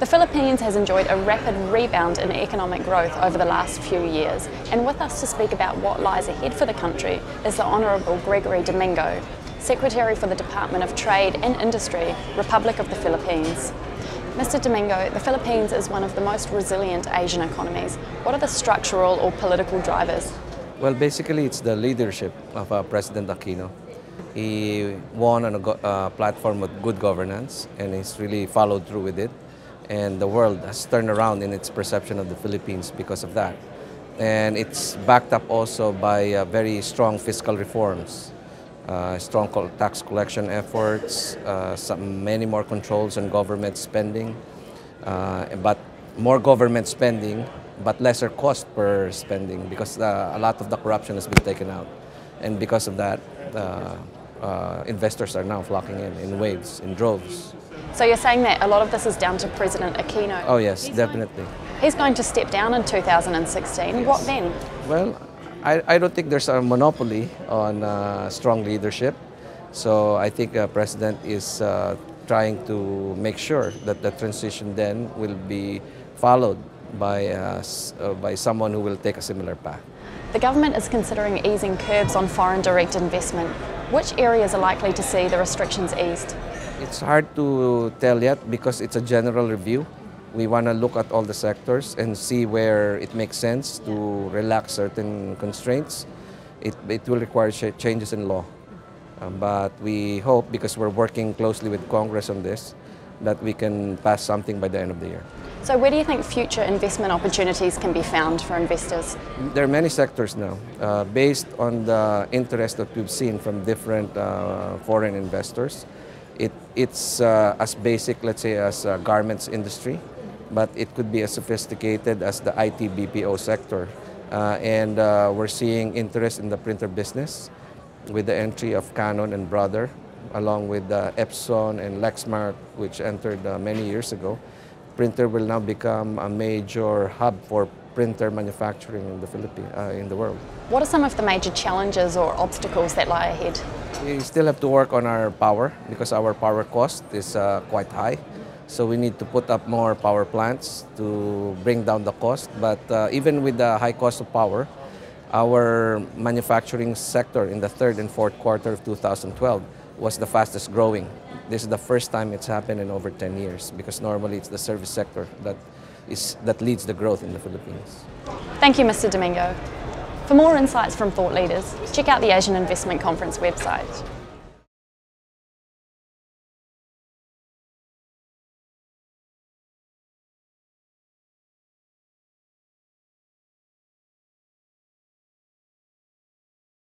The Philippines has enjoyed a rapid rebound in economic growth over the last few years, and with us to speak about what lies ahead for the country is the Honourable Gregory Domingo, Secretary for the Department of Trade and Industry, Republic of the Philippines. Mr. Domingo, the Philippines is one of the most resilient Asian economies. What are the structural or political drivers? Well, basically it's the leadership of President Aquino. He won on a platform with good governance, and he's really followed through with it. And the world has turned around in its perception of the Philippines because of that. And it's backed up also by very strong fiscal reforms, strong tax collection efforts, many more controls on government spending, but more government spending, but lesser cost per spending because a lot of the corruption has been taken out. And because of that, investors are now flocking in waves, in droves. So you're saying that a lot of this is down to President Aquino? Oh yes, definitely. He's going to step down in 2016. Yes. What then? Well, I don't think there's a monopoly on strong leadership. So I think the President is trying to make sure that the transition then will be followed by someone who will take a similar path. The government is considering easing curbs on foreign direct investment. Which areas are likely to see the restrictions eased? It's hard to tell yet because it's a general review. We want to look at all the sectors and see where it makes sense to relax certain constraints. It will require changes in law. But we hope, because we're working closely with Congress on this, that we can pass something by the end of the year. So where do you think future investment opportunities can be found for investors? There are many sectors now. Based on the interest that we've seen from different foreign investors, it's as basic, let's say, as garments industry, but it could be as sophisticated as the IT BPO sector. And we're seeing interest in the printer business with the entry of Canon and Brother, along with Epson and Lexmark, which entered many years ago. Printer will now become a major hub for printer manufacturing in the Philippines, in the world. What are some of the major challenges or obstacles that lie ahead? We still have to work on our power because our power cost is quite high. So we need to put up more power plants to bring down the cost. But even with the high cost of power, our manufacturing sector in the third and fourth quarter of 2012 was the fastest growing. This is the first time it's happened in over 10 years because normally it's the service sector that leads the growth in the Philippines. Thank you, Mr. Domingo. For more insights from thought leaders, check out the Asian Investment Conference website.